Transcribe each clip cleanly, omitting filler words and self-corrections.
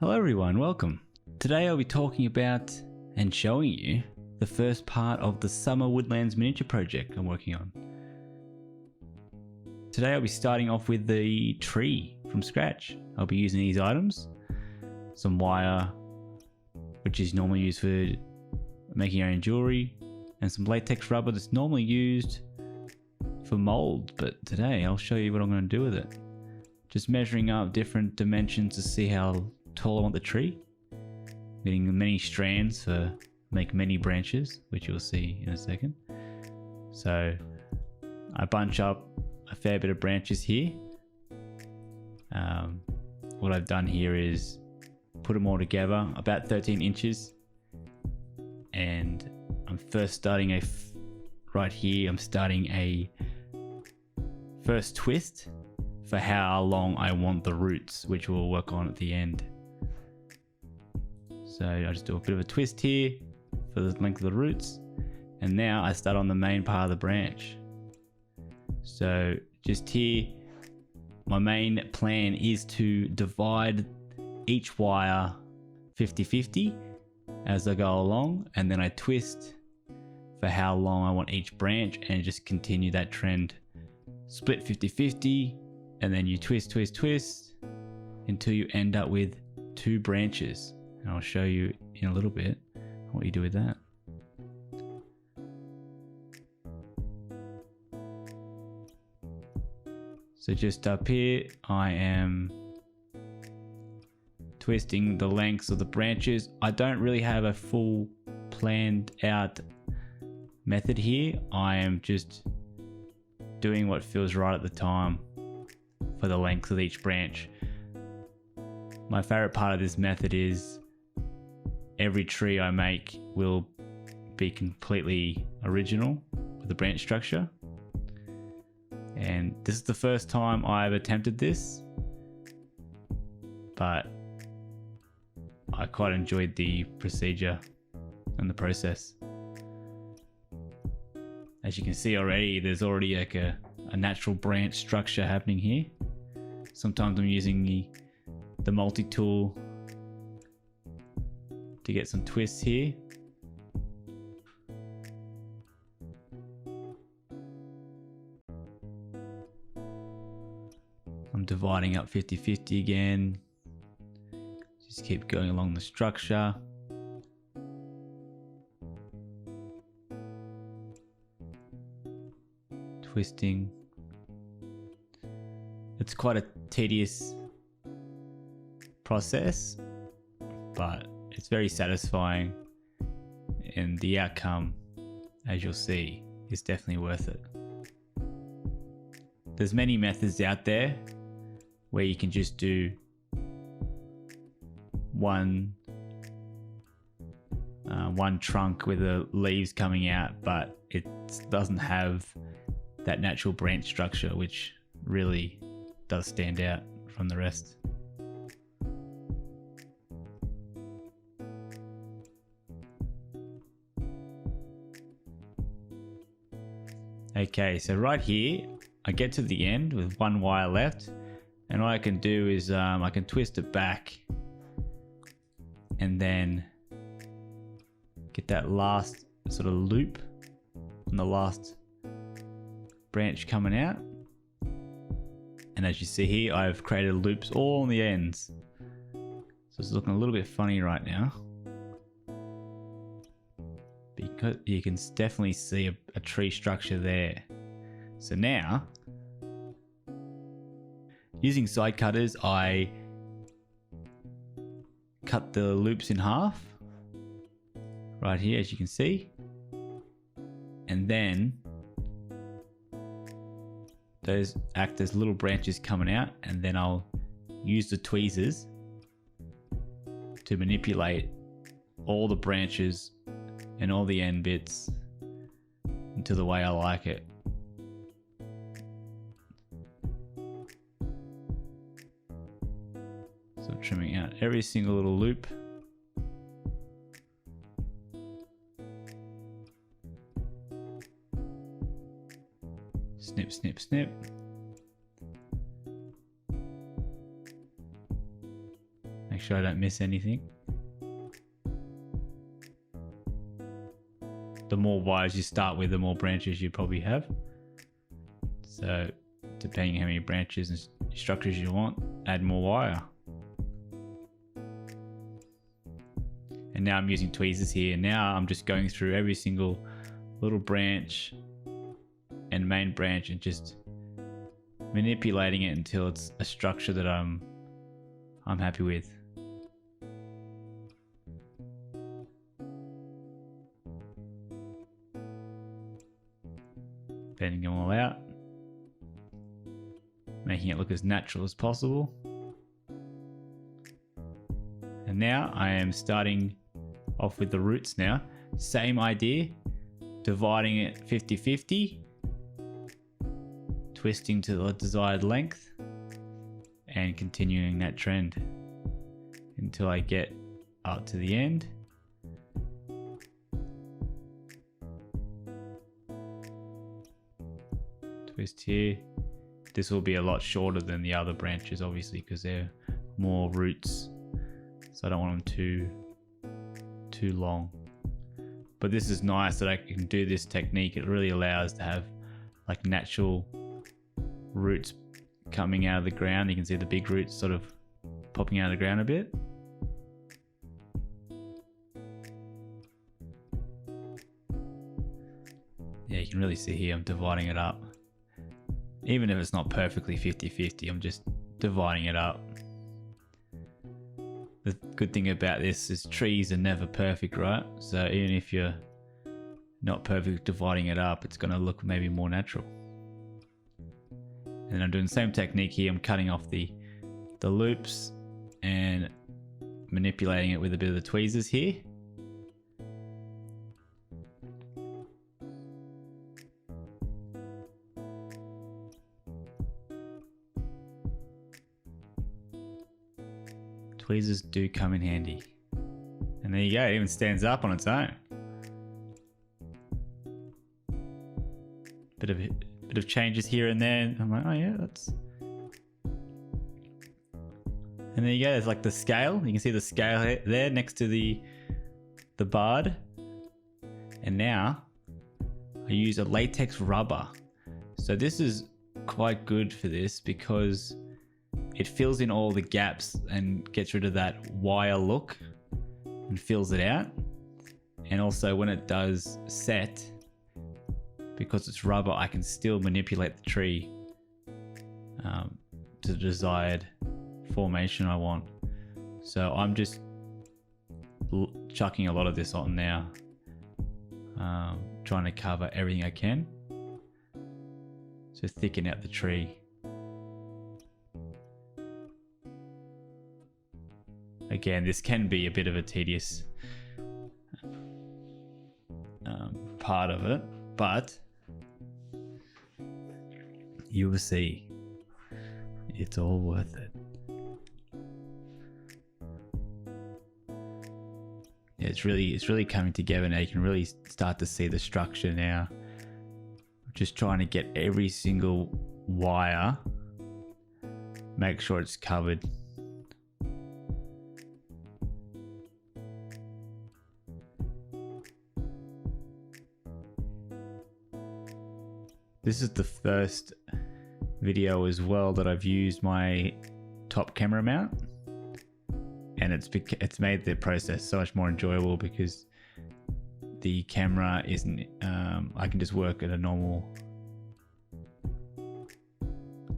Hello everyone, welcome. Today I'll be talking about and showing you the first part of the Summer Woodlands Miniature Project I'm working on. Today I'll be starting off with the tree from scratch. I'll be using these items, some wire, which is normally used for making your own jewelry, and some latex rubber that's normally used for mold, but today I'll show you what I'm going to do with it. Just measuring up different dimensions to see how tall I want the tree, getting many strands for make many branches, which you'll see in a second. So I bunch up a fair bit of branches here. What I've done here is put them all together about 13 inches, and I'm first starting right here I'm starting a first twist for how long I want the roots, which we'll work on at the end. So I just do a bit of a twist here for the length of the roots, and now I start on the main part of the branch. So just here, my main plan is to divide each wire 50-50 as I go along, and then I twist for how long I want each branch and just continue that trend. Split 50-50, and then you twist until you end up with 2 branches. And I'll show you in a little bit what you do with that. So just up here, I am twisting the lengths of the branches. I don't really have a full planned out method here. I am just doing what feels right at the time for the length of each branch. My favorite part of this method is every tree I make will be completely original with the branch structure. And this is the first time I've attempted this, but I quite enjoyed the procedure and the process. As you can see already, there's already like a natural branch structure happening here. Sometimes I'm using the multi-tool to get some twists here. I'm dividing up 50-50 again. Just keep going along the structure. Twisting. It's quite a tedious process, but it's very satisfying, and the outcome, as you'll see, is definitely worth it. There's many methods out there where you can just do one trunk with the leaves coming out, but it doesn't have that natural branch structure, which really does stand out from the rest. Okay, so right here, I get to the end with one wire left, and what I can do is I can twist it back and then get that last sort of loop on the last branch coming out. And as you see here, I've created loops all on the ends. So it's looking a little bit funny right now, because you can definitely see a tree structure there. So now, using side cutters, I cut the loops in half right here, as you can see, and then those act as little branches coming out, and then I'll use the tweezers to manipulate all the branches and all the end bits into the way I like it. So trimming out every single little loop. Snip, snip, snip. sure I don't miss anything. The more wires you start with, the more branches you probably have. So depending how many branches and structures you want, add more wire. And now I'm using tweezers here. Now I'm just going through every single little branch and main branch and just manipulating it until it's a structure that I'm happy with. Bending them all out, making it look as natural as possible. And now I am starting off with the roots now. Same idea, dividing it 50-50, twisting to the desired length, and continuing that trend until I get up to the end. Twist here. This will be a lot shorter than the other branches, obviously, because they're more roots, so I don't want them too long. But this is nice that I can do this technique. It really allows to have like natural roots coming out of the ground. You can see the big roots sort of popping out of the ground a bit. Yeah, you can really see here I'm dividing it up. Even if it's not perfectly 50-50, I'm just dividing it up. The good thing about this is trees are never perfect, right? So even if you're not perfect dividing it up, it's going to look maybe more natural. And I'm doing the same technique here. I'm cutting off the loops and manipulating it with a bit of the tweezers here. Tweezers do come in handy. And there you go, it even stands up on its own. Bit of changes here and there. I'm like, oh yeah, that's... And there you go, there's like the scale. You can see the scale there next to the bard. And now I use a latex rubber. So this is quite good for this because it fills in all the gaps and gets rid of that wire look and fills it out. And also when it does set, because it's rubber, I can still manipulate the tree to the desired formation I want. So I'm just chucking a lot of this on now, trying to cover everything I can to thicken out the tree. Again, this can be a bit of a tedious part of it, but you will see it's all worth it. Yeah, it's really coming together now. You can really start to see the structure now. Just trying to get every single wire, make sure it's covered. This is the first video as well that I've used my top camera mount, and it's made the process so much more enjoyable because the camera isn't I can just work at a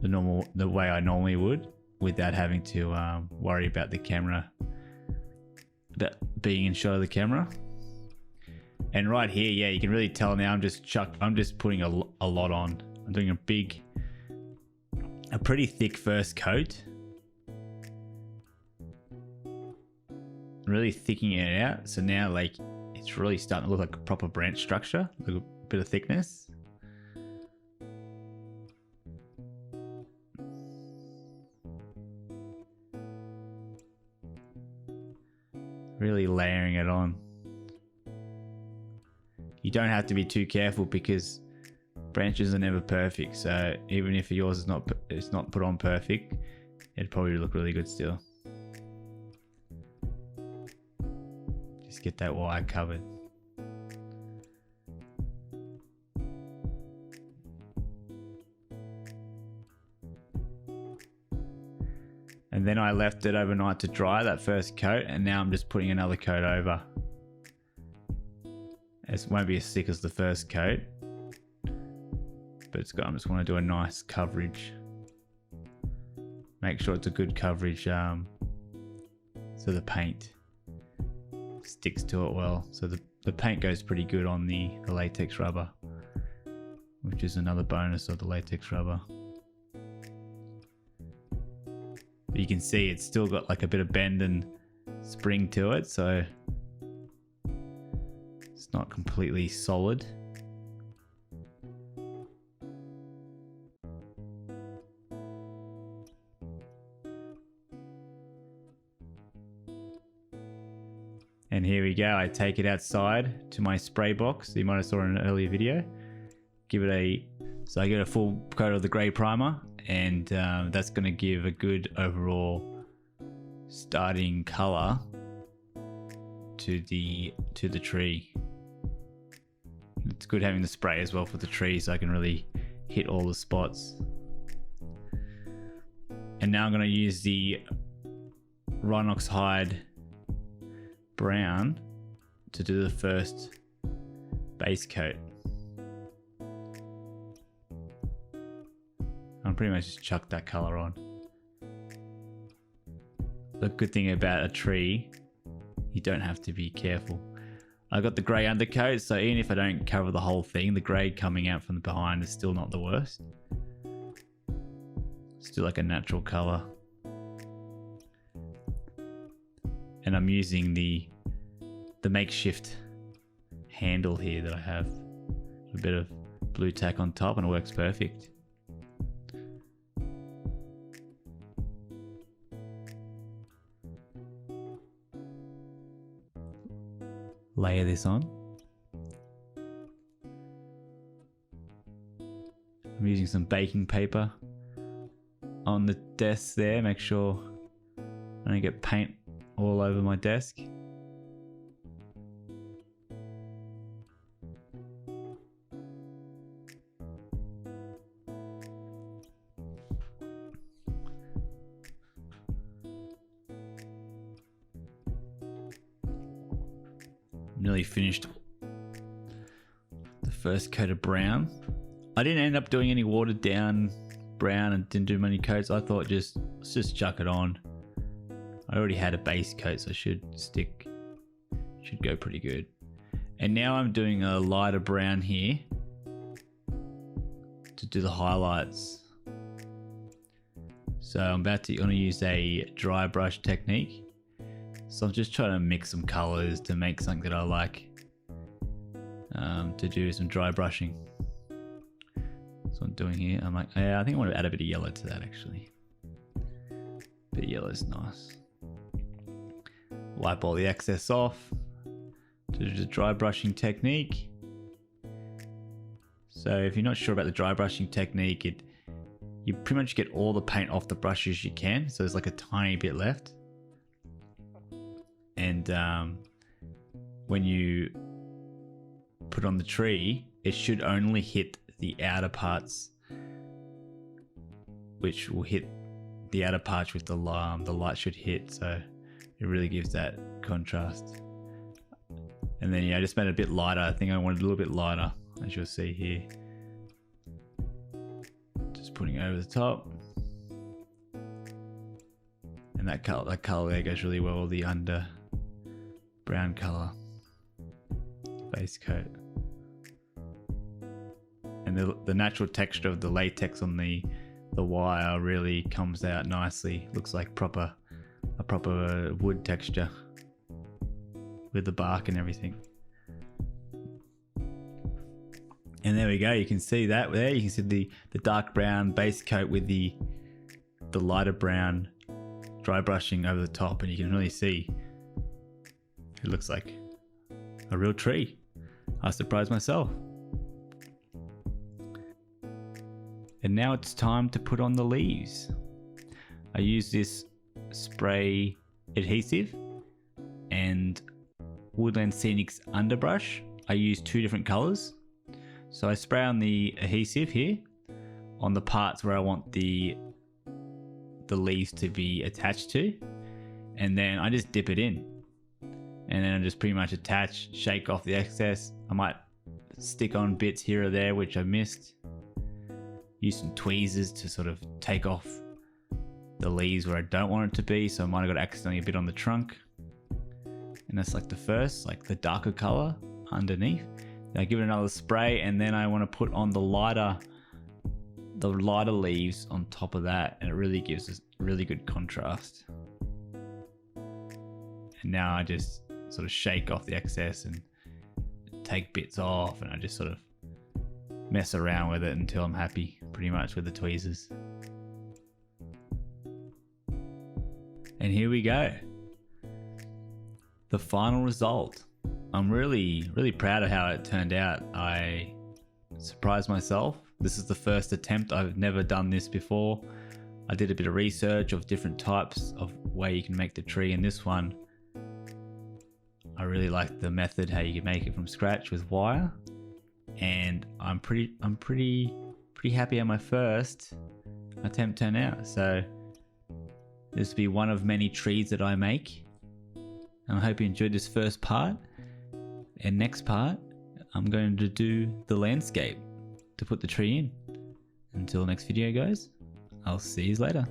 the way I normally would without having to worry about the camera being in shot of the camera. And right here, yeah, you can really tell now I'm just putting a lot on. I'm doing a pretty thick first coat. Really thickening it out. So now like it's really starting to look like a proper branch structure, like a bit of thickness. Really layering it on. You don't have to be too careful because branches are never perfect. So even if yours is not put on perfect, it'd probably look really good still. Just get that wire covered. And then I left it overnight to dry, that first coat, and now I'm just putting another coat over. It won't be as thick as the first coat, but it's got, I just want to do a nice coverage. Make sure it's a good coverage so the paint sticks to it well. So the paint goes pretty good on the latex rubber, which is another bonus of the latex rubber. But you can see it's still got like a bit of bend and spring to it, so it's not completely solid. And here we go, I take it outside to my spray box. You might have saw in an earlier video. So I get a full coat of the grey primer, and that's going to give a good overall starting colour to the tree. It's good having the spray as well for the tree, so I can really hit all the spots. And now I'm going to use the Rhinox hide brown to do the first base coat. I'm pretty much just chuck that color on. The good thing about a tree, you don't have to be careful. I got the grey undercoat, so even if I don't cover the whole thing, the grey coming out from the behind is still not the worst. Still like a natural color. And I'm using the makeshift handle here that I have. A bit of blue tack on top and it works perfect. Layer this on. I'm using some baking paper on the desk there. Make sure I don't get paint all over my desk. Nearly finished the first coat of brown. I didn't end up doing any watered down brown and didn't do many coats. I thought let's just chuck it on. I already had a base coat, so should go pretty good. And now I'm doing a lighter brown here to do the highlights. So I'm going to use a dry brush technique. So I'm just trying to mix some colors to make something that I like, to do some dry brushing. That's what I'm doing here. I'm like, yeah, I think I want to add a bit of yellow to that actually. Bit of yellow is nice. Wipe all the excess off. Do the dry brushing technique. So if you're not sure about the dry brushing technique, you pretty much get all the paint off the brushes you can. So there's like a tiny bit left. And when you put on the tree, it should only hit the outer parts, which will hit the outer parts with the light should hit. So it really gives that contrast. And then I just made it a bit lighter. I think I wanted a little bit lighter, as you'll see here. Just putting it over the top. And that color there goes really well with the under brown color base coat. And the natural texture of the latex on the wire really comes out nicely. Looks like a proper wood texture with the bark and everything. And there we go, you can see that there. You can see the dark brown base coat with the lighter brown dry brushing over the top, and you can really see it looks like a real tree. I surprised myself. And now it's time to put on the leaves. I use this spray adhesive and Woodlands Scenics underbrush. I use 2 different colors. So I spray on the adhesive here on the parts where I want the leaves to be attached to, and then I just dip it in, and then I just pretty much attach, shake off the excess. I might stick on bits here or there which I missed, use some tweezers to sort of take off the leaves where I don't want it to be, so I might have got accidentally a bit on the trunk. And that's like the first, like the darker color underneath. Then I give it another spray, and then I want to put on the lighter leaves on top of that, and it really gives us really good contrast. And now I just sort of shake off the excess and take bits off, and I just sort of mess around with it until I'm happy pretty much with the tweezers. And here we go, the final result. I'm really proud of how it turned out. I surprised myself. This is the first attempt. I've never done this before. I did a bit of research of different types of way you can make the tree, and this one, I really like the method how you can make it from scratch with wire, and I'm pretty happy how my first attempt turned out. So this will be one of many trees that I make, and I hope you enjoyed this first part. And next part, I'm going to do the landscape to put the tree in. Until next video, guys, I'll see you later.